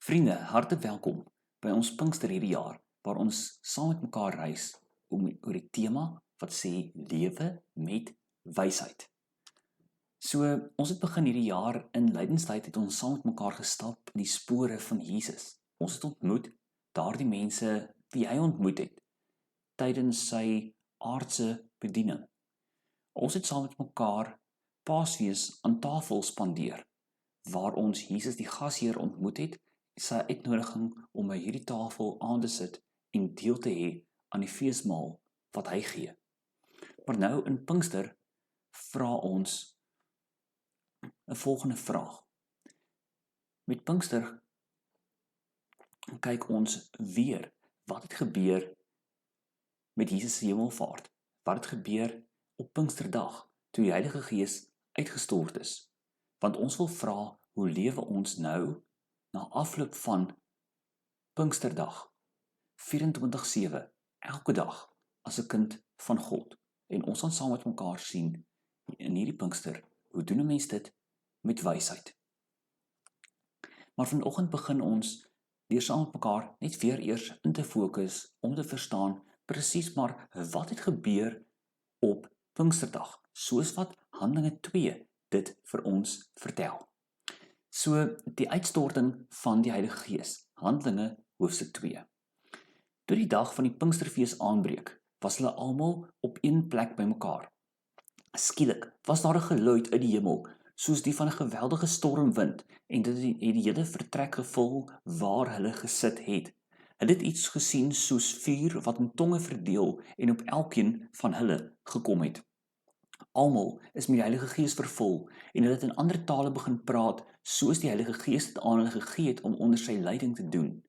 Vriende, hartlik welkom by ons Pinkster hierdie jaar, waar ons saam met mekaar reis oor die tema wat sê lewe met wysheid. So, ons het begin hierdie jaar in lydenstyd het ons saam met mekaar gestap in die spore van Jesus. Ons het ontmoet daardie mense wie hy ontmoet het tydens sy aardse bediening. Ons het saam met mekaar Paasfees aan tafel spandeer, waar ons Jesus die gasheer ontmoet het, sy uitnodiging om by hierdie tafel aan te sit en deel te hê aan die feesmaal wat hy gee. Maar nou in Pinkster vra ons 'n volgende vraag. Met Pinkster kyk ons weer wat het gebeur met Jesus se hemelvaart. Wat het gebeur op Pinksterdag toe die Heilige Gees uitgestort is. Want ons wil vra, hoe lewe ons nou na afloop van Pinksterdag 24/7, elke dag as 'n kind van God. En ons gaan saam met mekaar sien in hierdie Pinkster, hoe doen 'n mens dit met wysheid. Maar vanoggend begin ons deur saam met mekaar net weer eers in te fokus om te verstaan presies maar wat het gebeur op Pinksterdag, soos wat Handelinge 2 dit vir ons vertel. So die uitstorting van die Heilige Gees, Handelinge hoofstuk 2. Toe die dag van die Pinksterfees aanbreek, was hulle almal op een plek bymekaar. Skielik was daar 'n geluid uit die hemel, soos die van 'n geweldige stormwind, en dit het die hele vertrek gevul waar hulle gesit het. Hulle het iets gesien soos vuur wat in tonge verdeel en op elkeen van hulle gekom het. Almal is met die Heilige Gees vervul en hulle het in ander tale begin praat, soos die Heilige Gees dit aan hulle gegee het om onder sy leiding te doen.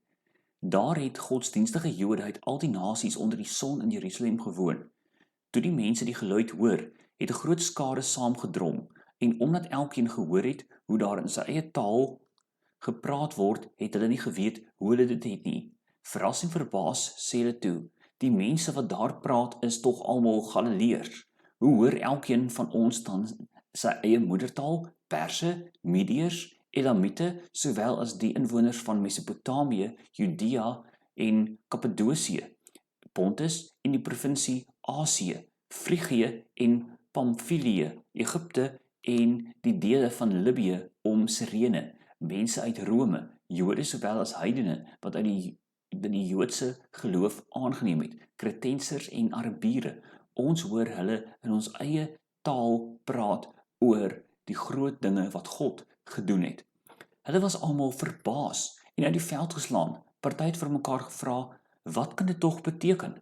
Daar het godsdienstige Jode uit al die nasies onder die son in Jerusalem gewoon. Toe die mense die geluid hoor, het 'n groot skare saamgedrom, en omdat elkeen gehoor het hoe daar in sy eie taal gepraat word, het hulle nie geweet hoe hulle dit het nie. Verras en verbaas sê hulle toe, die mense wat daar praat is tog almal Galileërs. Hoe hoor elkeen van ons dan sy eie moedertaal, Perse, Mediërs, Elamite, sowel as die inwoners van Mesopotamië, Judea en Kappadosie, Pontus en die provinsie Asië, Frigië en Pamfilië, Egipte en die dele van Libië om Sirene, mense uit Rome, Jode sowel as heidene wat uit die Joodse geloof aangeneem het, Kretensers en Arabiere. Ons hoor hulle in ons eie taal praat oor die groot dinge wat God gedoen het. Hulle was almal verbaas en uit die veld geslaan. Party het vir mekaar gevra, wat kan dit tog beteken?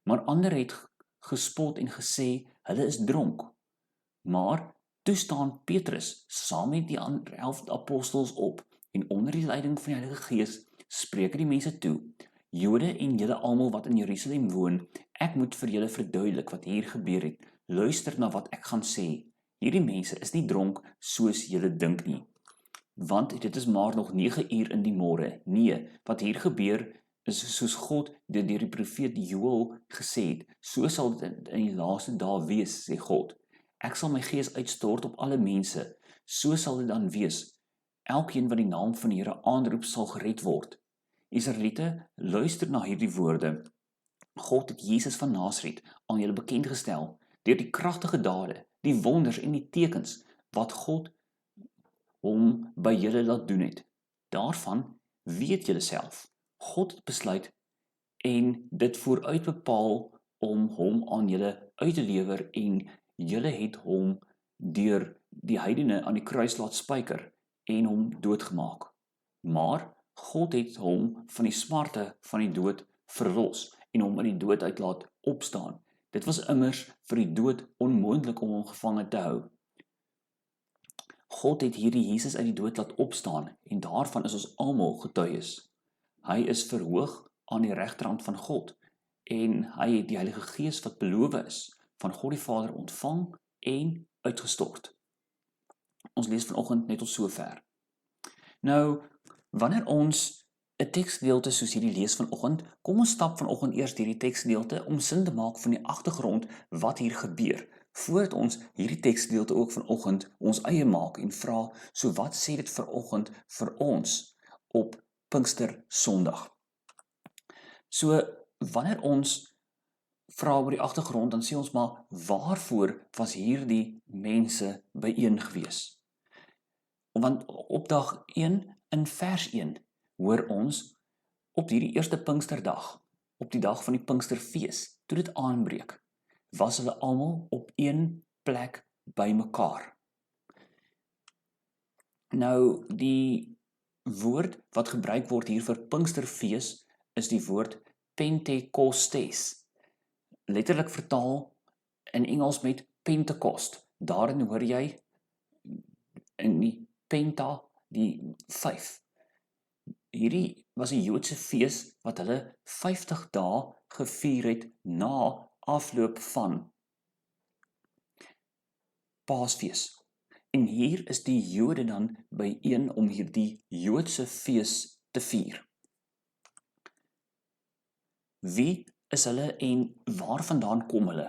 Maar ander het gespot en gesê, hulle is dronk. Maar toe staan Petrus saam met die ander 11 apostels op en onder die leiding van die Heilige Gees spreek hy die mense toe. Jode en julle almal wat in Jerusalem woon, ek moet vir julle verduidelik wat hier gebeur het. Luister na wat ek gaan sê. Hierdie mense is nie dronk soos julle dink nie. Want dit is maar nog 9 uur in die môre. Nee, wat hier gebeur is soos God dit deur die profeet Joël gesê het. So sal dit in die laaste dae wees, sê God. Ek sal my gees uitstort op alle mense. So sal dit dan wees. Elkeen wat die naam van die Here aanroep sal gered word. Israeliete, luister na hierdie woorde. God het Jesus van Nasaret aan julle bekend gestel deur die kragtige dade, die wonders en die tekens wat God hom by julle laat doen het. Daarvan weet julle self. God het besluit en dit vooruit bepaal om hom aan julle uit te lewer en julle het hom deur die heidene aan die kruis laat spyker en hom doodgemaak. Maar God het hom van die smarte van die dood verlos en hom uit die dood uit laat opstaan. Dit was immers vir die dood onmoontlik om hom gevange te hou. God het hierdie Jesus uit die dood laat opstaan en daarvan is ons almal getuies. Hy is verhoog aan die regterhand van God en hy het die Heilige Gees wat beloof is van God die Vader ontvang en uitgestort. Ons lees vanoggend net tot sover. Nou, wanneer ons 'n teksgedeelte soos hierdie lees vanoggend, kom ons stap vanoggend eers deur die teksgedeelte om sin te maak van die agtergrond wat hier gebeur, voordat ons hierdie teksgedeelte ook vanoggend ons eie maak en vra, so wat sê dit vanoggend vir ons op Pinkster Sondag. So, wanneer ons vra oor die agtergrond, dan sê ons maar, waarvoor was hierdie mense byeen gewees? Want op dag 1 in vers 1 hoor ons op hierdie eerste Pinksterdag, op die dag van die Pinksterfees, toe dit aanbreek, was hulle almal op een plek bymekaar. Nou, die woord wat gebruik word hier vir Pinksterfees is die woord Pentekostes. Letterlik vertaal in Engels met Pentecost. Daarin hoor jy in die Penta, die 5. Hierdie was 'n Joodse fees wat hulle 50 dae gevier het na afloop van Paasfees. En hier is die Jode dan byeen om hierdie Joodse fees te vier. Wie is hulle en waarvandaan kom hulle?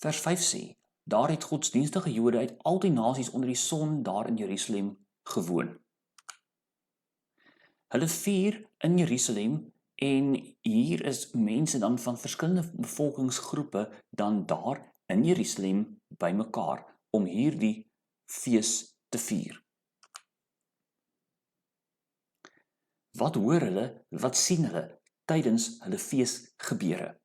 Vers 5 sê, daar het godsdienstige Jode uit al die nasies onder die son daar in Jerusalem gewoon. Hulle vier in Jerusalem en hier is mense dan van verskillende bevolkingsgroepe dan daar in Jerusalem bymekaar om hierdie fees te vier. Wat hoor hulle, wat sien hulle tydens hulle feesgebeure?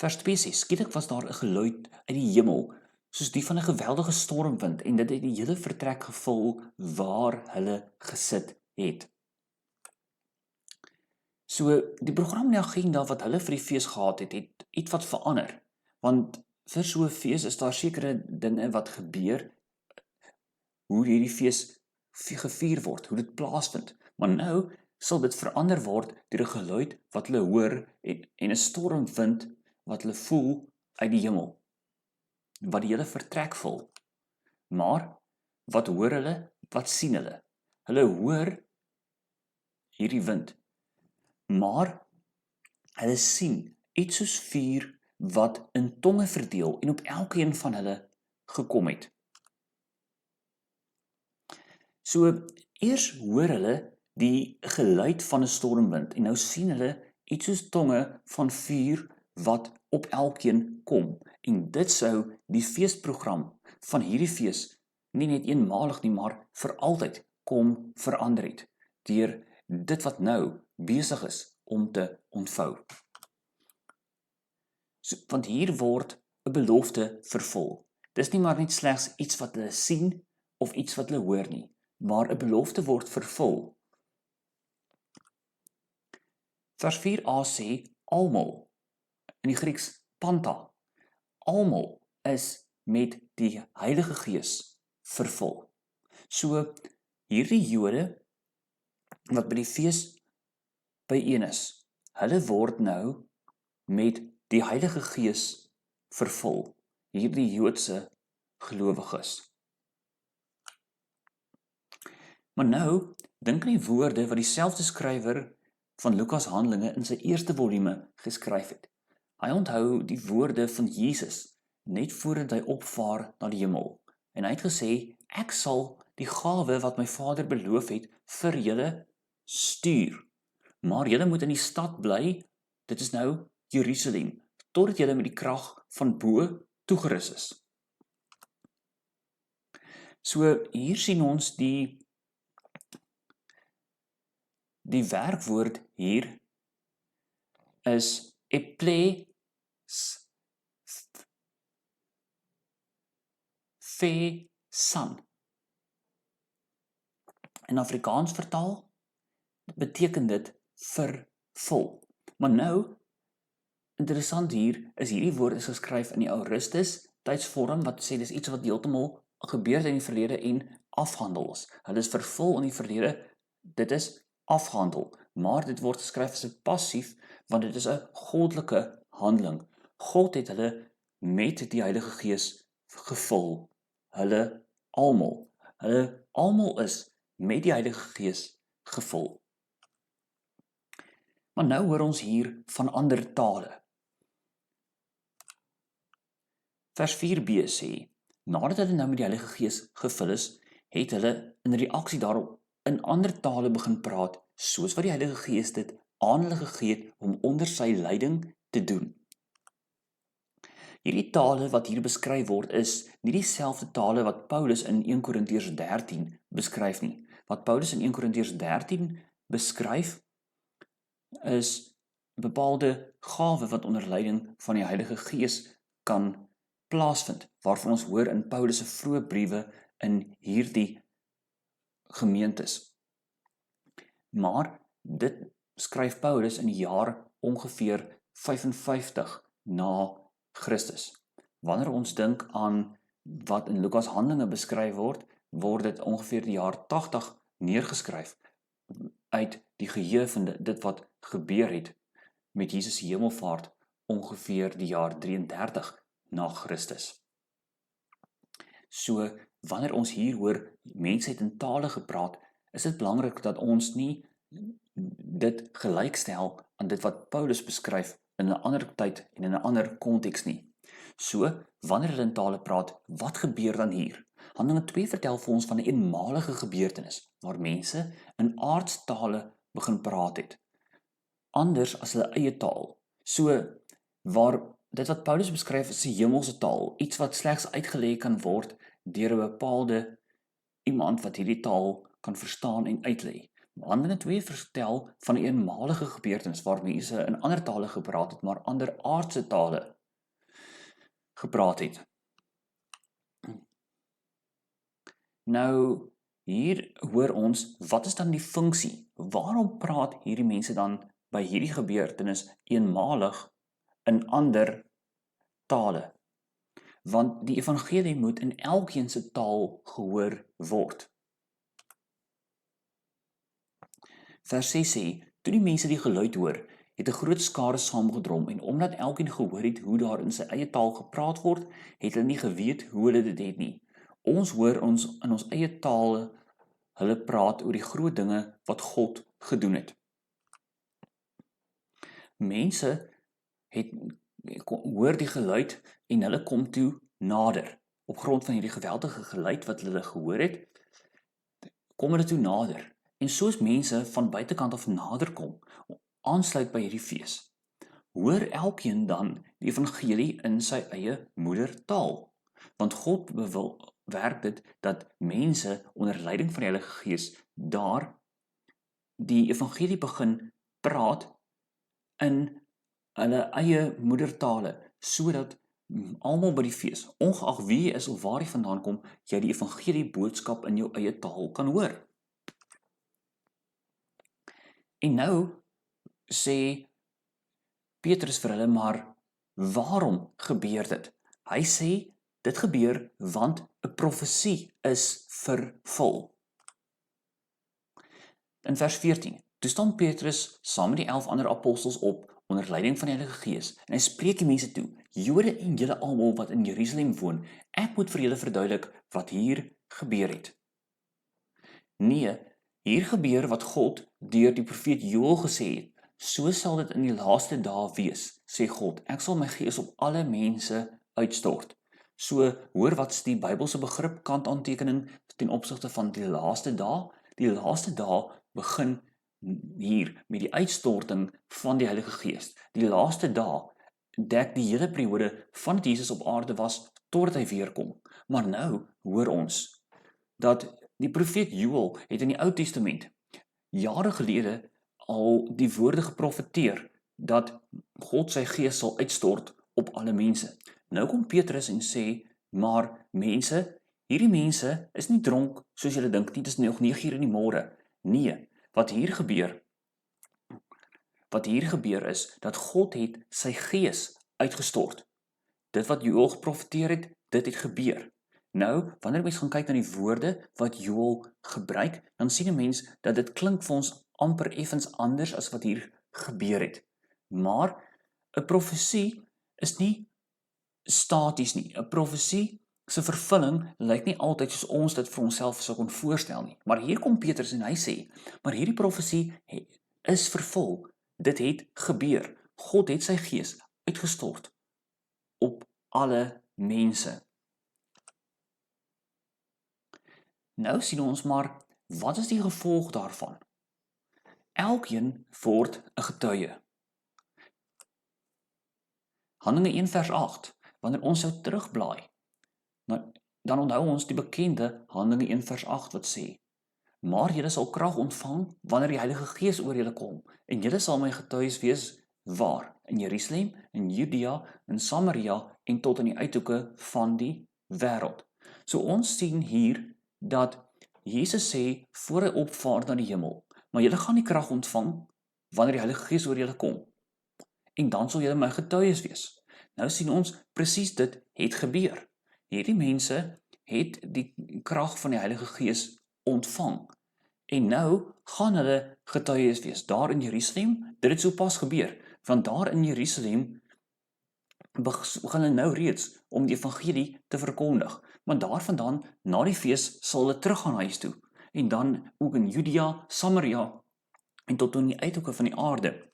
Vers 2 sê, skielik was daar 'n geluid uit die hemel, soos die van 'n geweldige stormwind, en dit het die hele vertrek gevul waar hulle gesit het. So, die program en die agenda wat hulle vir die fees gehad het, het iets wat verander, want vir so 'n fees is daar sekere dinge wat gebeur, hoe hierdie fees gevier word, hoe dit plaasvind, maar nou sal dit verander word deur 'n geluid wat hulle hoor en 'n stormwind wat hulle voel uit die hemel, wat die hele vertrek vul. Maar, wat hoor hulle, wat sien hulle? Hulle hoor hierdie wind, maar hulle sien iets soos vuur wat in tonge verdeel en op elkeen van hulle gekom het. So, eers hoor hulle die geluid van 'n stormwind en nou sien hulle iets soos tonge van vuur wat op elkeen kom. En dit sou die feesprogram van hierdie fees nie net eenmalig nie, maar vir altyd kom verander het deur dit wat nou besig is om te ontvou. So, want hier word 'n belofte vervul. Dis nie maar net slegs iets wat hulle sien of iets wat hulle hoor nie, maar 'n belofte word vervul. Vers 4a sê almal, in die Grieks panta, almal is met die Heilige Gees vervul. So, hierdie Jode wat by die fees byeen is, hulle word nou met die Heilige Gees vervul, hierdie Joodse gelowiges. Maar nou, dink aan die woorde wat dieselfde skrywer van Lukas Handelinge in sy eerste volume geskryf het. Hy onthou die woorde van Jesus net voordat hy opvaar na die hemel. En hy het gesê, ek sal die gawe wat my Vader beloof het vir julle stuur. Maar julle moet in die stad bly, dit is nou Jerusalem, totdat julle met die krag van bo toegerus is. So hier sien ons die werkwoord hier is eplesan. In Afrikaans vertaal beteken dit vervul. Maar nou, interessant hier, is hierdie woord is geskryf in die Aorustus tydsvorm, wat sê dis iets wat heeltemal gebeur het in die verlede en afhandel is. Hulle is vervul in die verlede, dit is afhandel, maar dit word geskryf as 'n passief, want dit is 'n goddelike handeling. God het hulle met die Heilige Gees gevul. Hulle almal is met die Heilige Gees gevul. Maar nou hoor ons hier van ander tale. Vers 4b sê, nadat hulle nou met die Heilige Gees gevul is, het hulle in reaksie daarop in ander tale begin praat, soos wat die Heilige Gees dit aan hulle gegee het om onder sy leiding te doen. Hierdie tale wat hier beskryf word is nie dieselfde tale wat Paulus in 1 Korintiërs 13 beskryf nie. Wat Paulus in 1 Korintiërs 13 beskryf is bepaalde gawe wat onder leiding van die Heilige Gees kan plaasvind, waarvan ons hoor in Paulus se vroeë briewe in hierdie gemeentes. Maar dit skryf Paulus in die jaar ongeveer 55 na Christus. Wanneer ons dink aan wat in Lukas Handelinge beskryf word, word dit ongeveer die jaar 80 neergeskryf uit die geheue van dit wat gebeur het met Jesus se hemelvaart ongeveer die jaar 33 na Christus. So, wanneer ons hier hoor, mense het in tale gepraat, is dit belangrik dat ons nie dit gelykstel aan dit wat Paulus beskryf in 'n ander tyd en in 'n ander konteks nie. So, wanneer hulle in tale praat, wat gebeur dan hier? Handelinge 2 vertel vir ons van 'n eenmalige gebeurtenis, waar mense in aardstale begin praat het, anders as hulle eie taal. So, waar dit wat Paulus beskryf is 'n hemelse taal, iets wat slegs uitgelê kan word deur 'n bepaalde iemand wat hierdie taal kan verstaan en uitlê. Handelinge 2 vertel van 'n eenmalige gebeurtenis waar mense in ander tale gepraat het, maar ander aardse tale gepraat het. Nou, hier hoor ons, wat is dan die funksie? Waarom praat hierdie mense dan by hierdie gebeurtenis eenmalig in ander tale? Want die evangelie moet in elkeen se taal gehoor word. Vers 6 sê, toe die mense die geluid hoor, het 'n groot skare saamgedrom en omdat elkeen gehoor het hoe daar in sy eie taal gepraat word, het hulle nie geweet hoe hulle dit het nie. Ons hoor ons in ons eie tale hulle praat oor die groot dinge wat God gedoen het. Mense hoor die geluid en hulle kom toe nader. Op grond van hierdie geweldige geluid wat hulle gehoor het, kom hulle toe nader. En soos mense van buitekant af nader kom, aansluit by hierdie fees, hoor elkeen dan die evangelie in sy eie moedertaal. Want God werk dit dat mense onder leiding van die Heilige Gees daar die evangelie begin praat in hulle eie moedertale, sodat almal by die fees, ongeag wie jy is of waar jy vandaan kom, jy die evangelie boodskap in jou eie taal kan hoor. En nou sê Petrus vir hulle, maar waarom gebeur dit? Hy sê, dit gebeur want 'n profesie is vervul. In vers 14, toe staan Petrus saam met die 11 ander apostels op, onder leiding van die Heilige Gees, en hy spreek die mense toe, Jode en julle almal wat in Jerusalem woon, ek moet vir julle verduidelik wat hier gebeur het. Nee, hier gebeur wat God deur die profeet Joël gesê het, so sal dit in die laaste dae wees, sê God, ek sal my gees op alle mense uitstort. So, hoor wat's die Bybelse begrip kantaantekening ten opsigte van die laaste dae? Die laaste dae begin hier met die uitstorting van die Heilige Gees. Die laaste dae dek die hele periode van Jesus op aarde was totdat hy weer kom. Maar nou hoor ons dat die profeet Joël het in die Ou Testament jare gelede al die woorde geprofeteer dat God sy gees sal uitstort op alle mense. Nou kom Petrus en sê, maar mense, hierdie mense is nie dronk soos julle dink nie, dit is nog 9:00 in die môre. Nee, wat hier gebeur is dat God het sy gees uitgestort. Dit wat Joël geprofeteer het, dit het gebeur. Nou, wanneer mens gaan kyk na die woorde wat Joël gebruik, dan sien 'n mens dat dit klink vir ons amper effens anders as wat hier gebeur het. Maar 'n profesie is nie staties nie. 'n Profesie se vervulling lyk nie altyd soos ons dit vir onsself sou kon voorstel nie. Maar hier kom Petrus en hy sê, maar hierdie profesie is vervul. Dit het gebeur. God het sy gees uitgestort op alle mense. Nou sien ons maar wat is die gevolg daarvan? Elkeen word 'n getuie. Handelinge 1 vers 8, wanneer ons sou terugblaai, dan onthou ons die bekende Handelinge 1 vers 8 wat sê, maar julle sal krag ontvang wanneer die Heilige Gees oor julle kom, en julle sal my getuies wees waar? In Jerusalem, in Judea, in Samaria en tot in die uithoeke van die wêreld. So ons sien hier dat Jesus sê voor hy opvaar na die hemel, maar julle gaan nie krag ontvang wanneer die Heilige Gees oor julle kom. En dan sal julle my getuies wees. Nou sien ons presies dit het gebeur. Hierdie mense het die krag van die Heilige Gees ontvang. En nou gaan hulle getuies wees daar in Jerusalem. Dit het sopas gebeur, want daar in Jerusalem begin hulle nou reeds om die evangelie te verkondig. Want daarvandaan na die fees sal hulle teruggaan huis toe. En dan ook in Judea, Samaria en tot in die uithoeke van die aarde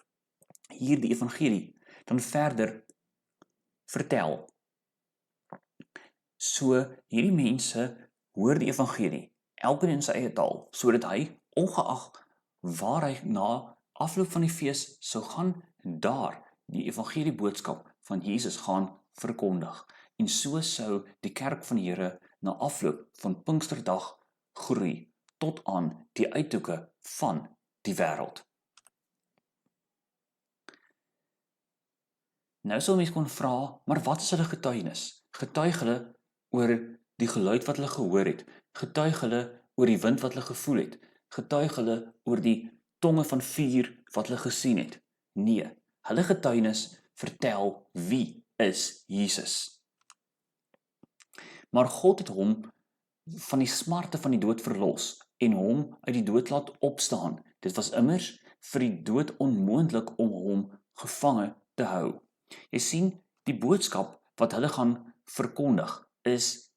hier die evangelie dan verder vertel. So hierdie mense hoor die evangelie, elkeen in sy eie taal, sodat hy ongeag waar hy na afloop van die fees sou gaan, daar die evangelie boodskap van Jesus gaan verkondig. En so sou die kerk van die Here na afloop van Pinksterdag groei tot aan die uithoeke van die wêreld. Nou sou mens kon vra, maar wat is hulle getuienis? Getuig hulle oor die geluid wat hulle gehoor het? Getuig hulle oor die wind wat hulle gevoel het? Getuig hulle oor die tonge van vuur wat hulle gesien het? Nee, hulle getuienis vertel wie is Jesus. Maar God het hom van die smarte van die dood verlos en hom uit die dood laat opstaan. Dit was immers vir die dood onmoontlik om hom gevange te hou. Jy sien, die boodskap wat hulle gaan verkondig is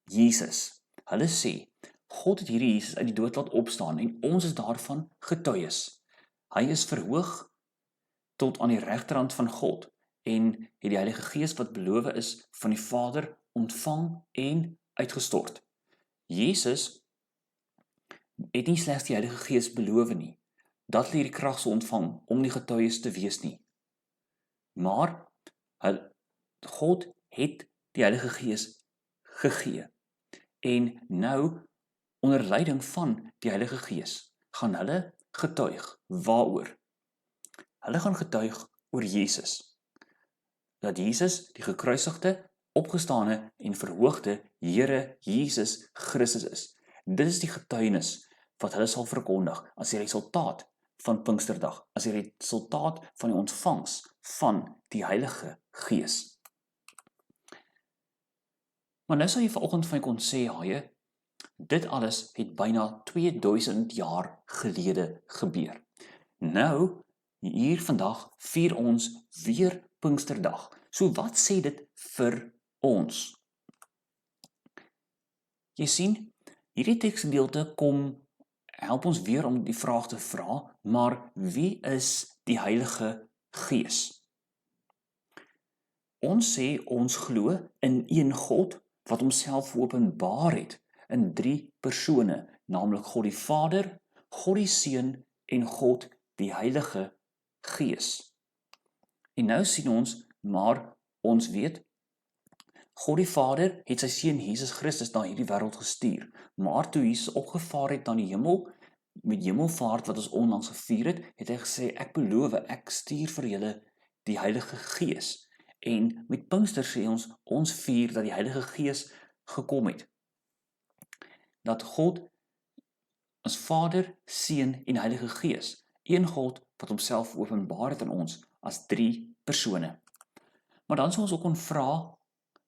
Jesus. Hulle sê, God het hierdie Jesus uit die dood laat opstaan en ons is daarvan getuies. Hy is verhoog tot aan die regterhand van God en het die Heilige Gees wat beloof is van die Vader ontvang en uitgestort. Jesus het nie slegs die Heilige Gees beloof nie, dat hulle hierdie krag sou ontvang om die getuies te wees nie. Maar God het die Heilige Gees gegee. En nou onder leiding van die Heilige Gees gaan hulle getuig waaroor? Hulle gaan getuig oor Jesus. Dat Jesus die gekruisigde, opgestane en verhoogde Here Jesus Christus is. Dit is die getuienis wat hulle sal verkondig as die resultaat van Pinksterdag, as die resultaat van die ontvangs van die Heilige Gees. Maar nou sal jy vanoggend van my kon sê, haie, dit alles het byna 2000 jaar gelede gebeur. Nou, hier vandag vier ons weer Pinksterdag. So wat sê dit vir ons? Jy sien, hierdie teksgedeelte help ons weer om die vraag te vra, maar wie is die Heilige Gees? Ons sê ons glo in een God wat homself openbaar het in 3 persone, naamlik God die Vader, God die Seun en God die Heilige Gees. En nou sien ons, maar ons weet, God die Vader het sy Seun Jesus Christus na hierdie wêreld gestuur, maar toe Jesus opgevaar het na die hemel, met hemelvaart wat ons onlangs gevier het, het hy gesê, ek beloof, ek stuur vir julle die Heilige Gees. En met Pinkster sê ons vier dat die Heilige Gees gekom het. Dat God as Vader, Seun en Heilige Gees, een God wat homself openbaar het aan ons as 3 persone. Maar dan sal ons ook kon vra,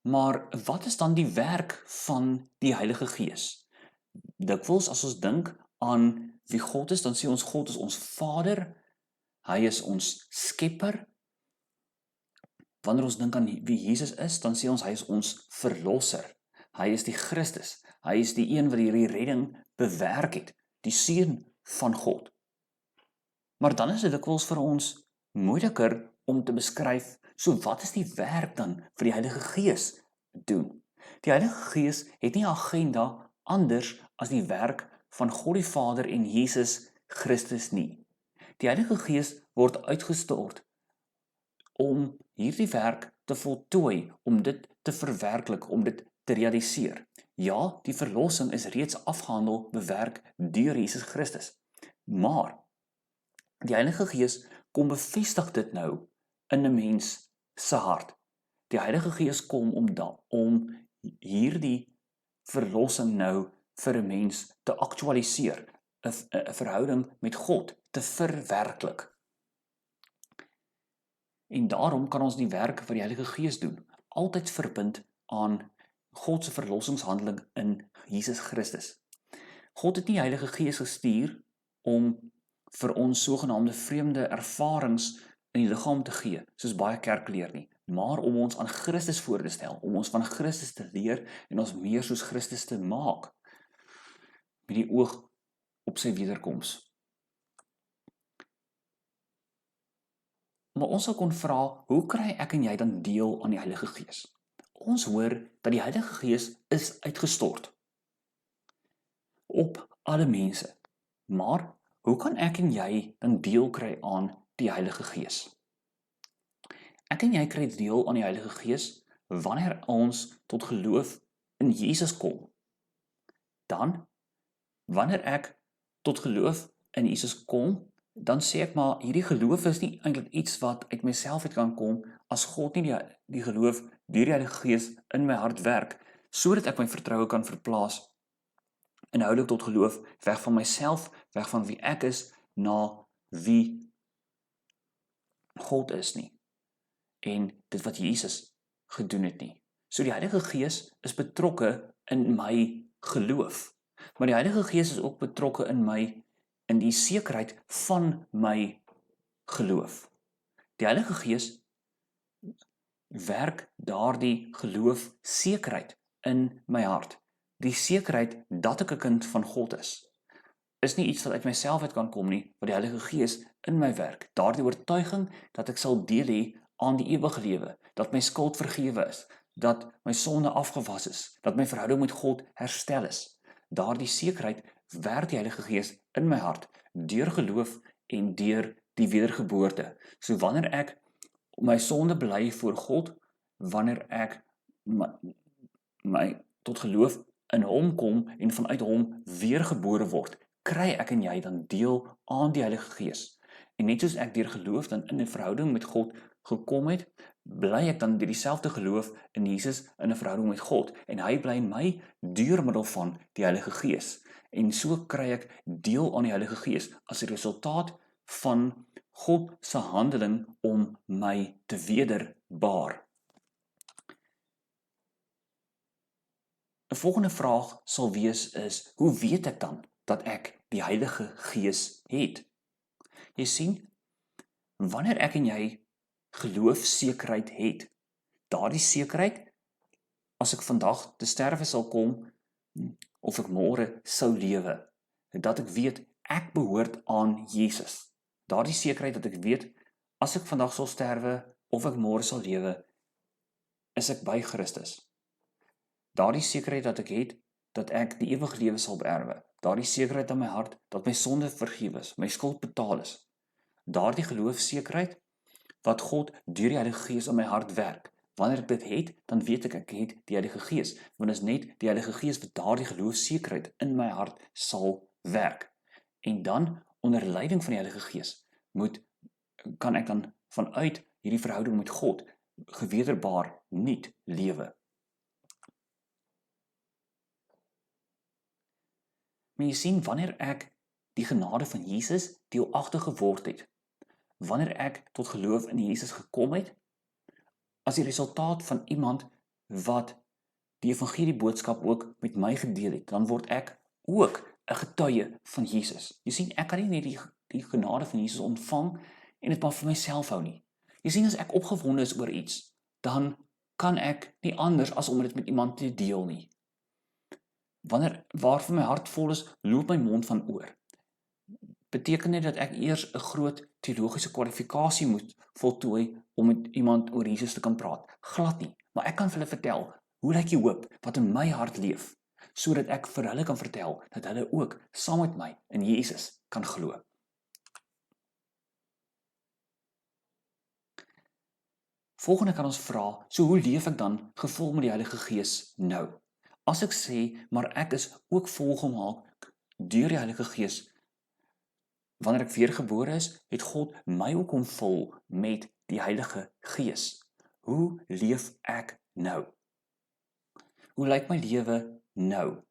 maar wat is dan die werk van die Heilige Gees? Dikwels as ons dink aan wie God is, dan sê ons God is ons Vader, hy is ons skepper. Wanneer ons dink aan wie Jesus is, dan sê ons hy is ons verlosser. Hy is die Christus. Hy is die een wat hierdie redding bewerk het, die Seun van God. Maar dan is dit dikwels vir ons moeiliker om te beskryf, so wat is die werk dan vir die Heilige Gees doen? Die Heilige Gees het nie 'n agenda anders as die werk van God die Vader en Jesus Christus nie. Die Heilige Gees word uitgestort om hierdie werk te voltooi, om dit te verwerklik, om dit te realiseer. Ja, die verlossing is reeds afgehandel, bewerk deur Jesus Christus. Maar die Heilige Gees kom bevestig dit nou in 'n mens se hart. Die Heilige Gees kom om hierdie verlossing nou vir 'n mens te aktualiseer, 'n verhouding met God te verwerklik. En daarom kan ons die werk wat die Heilige Gees doen, altyd verbind aan God se verlossingshandeling in Jesus Christus. God het nie die Heilige Gees gestuur om vir ons sogenaamde vreemde ervarings in die liggaam te gee, soos baie kerk leer nie, maar om ons aan Christus voor te stel, om ons van Christus te leer en ons meer soos Christus te maak, met die oog op sy wederkoms. Maar ons sal kon vra, hoe kry ek en jy dan deel aan die Heilige Gees? Ons hoor dat die Heilige Gees is uitgestort op alle mense. Maar hoe kan ek en jy dan deel kry aan die Heilige Gees? Ek en jy kry deel aan die Heilige Gees wanneer ons tot geloof in Jesus kom. Dan, wanneer ek tot geloof in Jesus kom, dan sê ek maar, hierdie geloof is nie eintlik iets wat uit myself uit kan kom, as God nie die geloof deur die Heilige Gees in my hart werk, sodat ek my vertroue kan verplaas inhoudelik tot geloof, weg van myself, weg van wie ek is, na wie God is nie. En dit wat Jesus gedoen het nie. So die Heilige Gees is betrokke in my geloof. Maar die Heilige Gees is ook betrokke in die sekerheid van my geloof. Die Heilige Gees werk daardie geloof sekerheid in my hart. Die sekerheid dat ek 'n kind van God is nie iets wat uit myself uit kan kom nie, wat die Heilige Gees in my werk. Daardie oortuiging dat ek sal deel hê aan die ewige lewe, dat my skuld vergewe is, dat my sonde afgewas is, dat my verhouding met God herstel is. Daardie sekerheid werk die Heilige Gees in my hart, deur geloof en deur die wedergeboorte. So wanneer ek my sonde bely voor God, wanneer ek my tot geloof in hom kom en vanuit hom weergebore word, kry ek en jy dan deel aan die Heilige Gees. En net soos ek deur geloof dan in 'n verhouding met God gekom het, bly ek dan deur dieselfde geloof in Jesus in 'n verhouding met God, en hy bly in my deur middel van die Heilige Gees. En so kry ek deel aan die Heilige Gees as 'n resultaat van God se handeling om my te wederbaar. 'n Volgende vraag sal wees is, hoe weet ek dan dat ek die Heilige Gees het? Jy sien, wanneer ek en jy geloofsekerheid het, daardie sekerheid, as ek vandag te sterwe sal kom, of ek môre sou lewe, dat ek weet, ek behoort aan Jesus. Daardie sekerheid dat ek weet, as ek vandag sal sterwe, of ek môre sal lewe, is ek by Christus. Daardie sekerheid dat ek het, dat ek die ewige lewe sal beerwe. Daardie sekerheid in my hart, dat my sonde vergewe is, my skuld betaal is. Daardie geloofsekerheid, wat God deur die Heilige Gees in my hart werk. Wanneer ek dit het, dan weet ek het die Heilige Gees, want dit is net die Heilige Gees wat daardie geloofsekerheid in my hart sal werk. En dan, onder leiding van die Heilige Gees, kan ek dan vanuit hierdie verhouding met God gewederbaar nuut lewe. Maar jy sien, wanneer ek die genade van Jesus deelagtig geword het, wanneer ek tot geloof in Jesus gekom het, as die resultaat van iemand wat die evangelie boodskap ook met my gedeel het, dan word ek ook 'n getuie van Jesus. Jy sien, ek kan nie net die genade van Jesus ontvang en dit maar vir myself hou nie. Jy sien, as ek opgewonde is oor iets, dan kan ek nie anders as om dit met iemand te deel nie. Waarvan my hart vol is, loop my mond van oor. Beteken dit dat ek eers 'n groot teologiese kwalifikasie moet voltooi om met iemand oor Jesus te kan praat? Glad nie, maar ek kan vir hulle vertel, hoe lyk die hoop wat in my hart leef? sodat ek vir hulle kan vertel dat hulle ook saam met my in Jesus kan glo. Volgende kan ons vra, so hoe leef ek dan gevul met die Heilige Gees nou? As ek sê, maar ek is ook volgemaak deur die Heilige Gees, wanneer ek weergebore is, het God my ook omvul met die Heilige Gees. Hoe leef ek nou? Hoe lyk my lewe nou?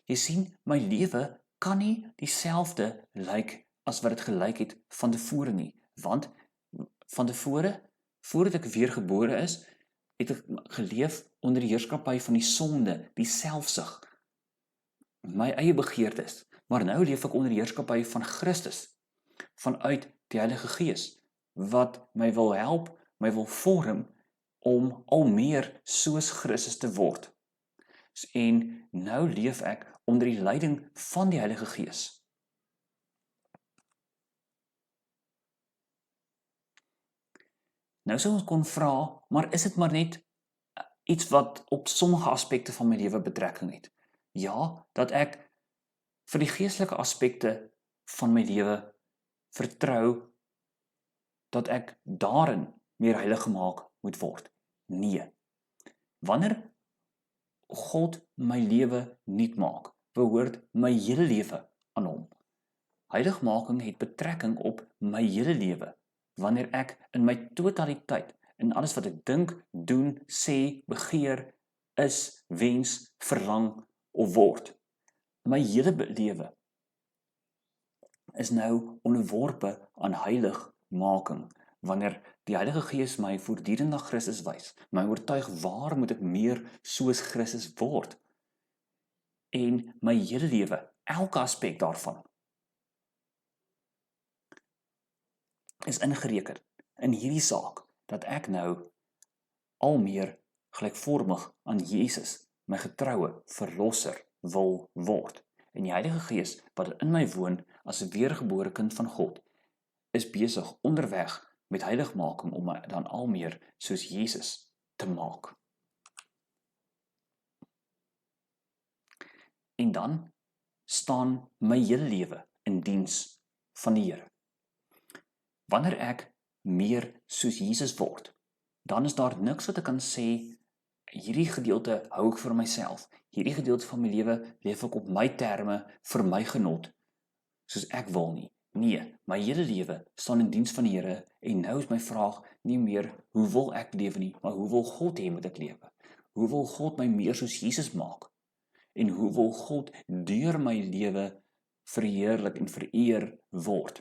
Jy sien, my lewe kan nie dieselfde lyk as wat dit gelyk het van tevore nie, want van tevore, voordat ek weergebore is, het ek geleef onder die heerskappy van die sonde, die selfsug, my eie begeertes, maar nou leef ek onder die heerskappy van Christus, vanuit die Heilige Gees, wat my wil help, my wil vorm, om al meer soos Christus te word. En nou leef ek onder die leiding van die Heilige Gees. Nou sou ons kon vra, maar is dit maar net iets wat op sommige aspekte van my lewe betrekking het? Ja, dat ek vir die geestelike aspekte van my lewe vertrou, dat ek daarin meer heilig gemaak moet word. Nee. Wanneer God my lewe nuut maak, behoort my hele lewe aan hom. Heiligmaking het betrekking op my hele lewe, wanneer ek in my totaliteit, in alles wat ek dink, doen, sê, begeer, is, wens, verlang of word. My hele lewe is nou onderworpe aan heiligmaking, wanneer die Heilige Gees my voortdurend na Christus wys, my oortuig waar moet ek meer soos Christus word, en my hele lewe, elke aspek daarvan, is ingereken in hierdie saak, dat ek nou al meer gelykvormig aan Jesus, my getroue verlosser, wil word. En die Heilige Gees, wat in my woon, as 'n weergebore kind van God, is besig onderweg met heiligmaking om my dan al meer soos Jesus te maak. En dan staan my hele lewe in diens van die Here. Wanneer ek meer soos Jesus word, dan is daar niks wat ek kan sê, hierdie gedeelte hou ek vir myself, hierdie gedeelte van my lewe leef ek op my terme, vir my genot, soos ek wil nie. Nee, my hele lewe staan in diens van die Here, en nou is my vraag nie meer, hoe wil ek lewe nie, maar hoe wil God hê moet ek lewe? Hoe wil God my meer soos Jesus maak? En hoe wil God deur my lewe verheerlik en vereer word?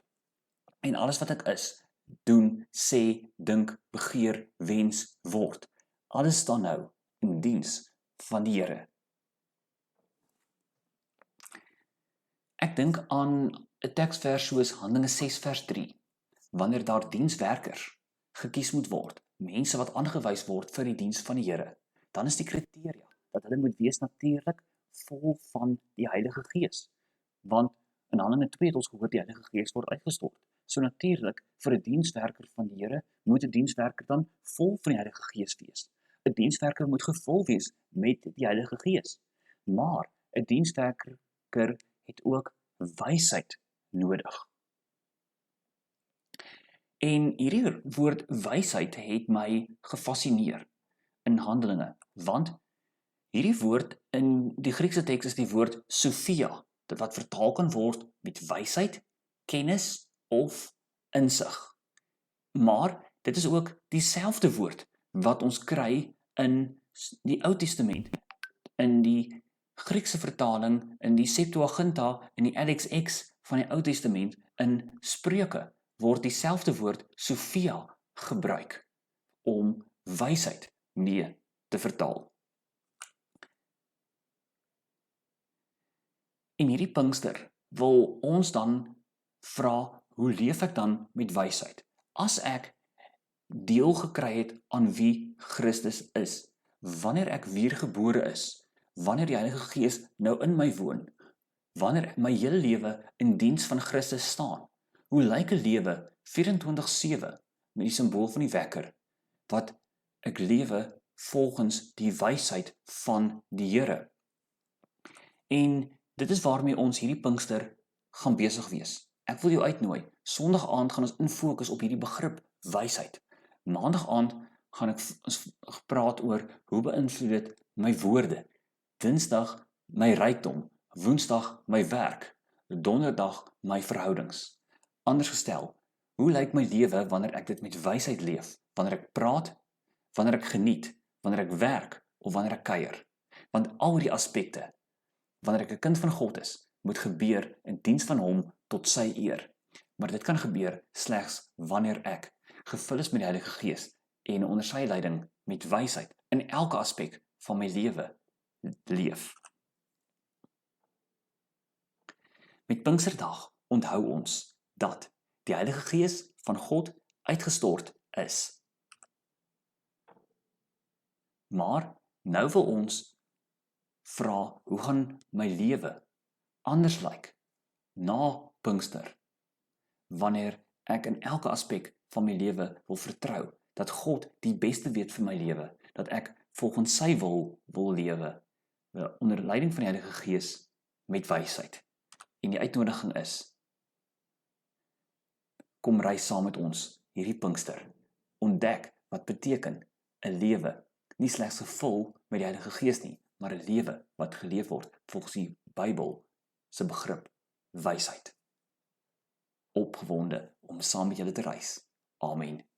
En alles wat ek is, doen, sê, dink, begeer, wens, word, alles staan nou in diens van die Here. Ek dink aan 'n teksvers soos Handelinge 6 vers 3, wanneer daar dienswerkers gekies moet word, mense wat aangewys word vir die diens van die Here, dan is die kriteria dat hulle moet wees natuurlik vol van die Heilige Gees. Want in Handelinge 2 het ons gehoor die Heilige Gees word uitgestort. So natuurlik vir 'n dienswerker van die Here moet 'n dienswerker dan vol van die Heilige Gees wees. 'n Dienswerker moet gevul wees met die Heilige Gees. Maar 'n dienswerker het ook wysheid nodig. En hierdie woord wysheid het my gefassineer in Handelinge, want hierdie woord in die Griekse teks is die woord Sophia, wat vertaal kan word met wysheid, kennis of insig. Maar dit is ook dieselfde woord wat ons kry in die Ou Testament, in die Griekse vertaling, in die Septuaginta, in die LXX van die Ou Testament, in Spreuke, word dieselfde woord Sophia gebruik om wysheid mee te vertaal. En hierdie Pinkster wil ons dan vra, hoe leef ek dan met wysheid? As ek deel gekry het aan wie Christus is, wanneer ek weergebore is, wanneer die Heilige Gees nou in my woon, wanneer my hele lewe in diens van Christus staan, hoe lyk 'n lewe 24/7 met die simbool van die wekker, wat ek lewe volgens die wysheid van die Here? En dit is waarmee ons hierdie Pinkster gaan besig wees. Ek wil jou uitnooi. Sondag aand gaan ons infokus op hierdie begrip wysheid. Maandag aand gaan ons praat oor hoe beïnvloed dit my woorde. Dinsdag my rykdom, Woensdag my werk, Donderdag my verhoudings. Anders gestel, hoe lyk my lewe wanneer ek dit met wysheid leef? Wanneer ek praat, wanneer ek geniet, wanneer ek werk of wanneer ek kuier? Want al die aspekte, wanneer ek 'n kind van God is, moet gebeur in diens van hom tot sy eer. Maar dit kan gebeur slegs wanneer ek gevul is met die Heilige Gees en onder sy leiding met wysheid in elke aspek van my lewe leef. Met Pinksterdag onthou ons dat die Heilige Gees van God uitgestort is. Maar nou wil ons vra, hoe gaan my lewe anders lyk na Pinkster? Wanneer ek in elke aspek van my lewe wil vertrou dat God die beste weet vir my lewe, dat ek volgens sy wil lewe, onder leiding van die Heilige Gees met wysheid. En die uitnodiging is, kom reis saam met ons hierdie Pinkster. Ontdek wat beteken 'n lewe, nie slegs gevul met die Heilige Gees nie, maar 'n lewe wat geleef word volgens die Bybel se begrip wysheid. Opgewonde om saam met julle te reis. Amen.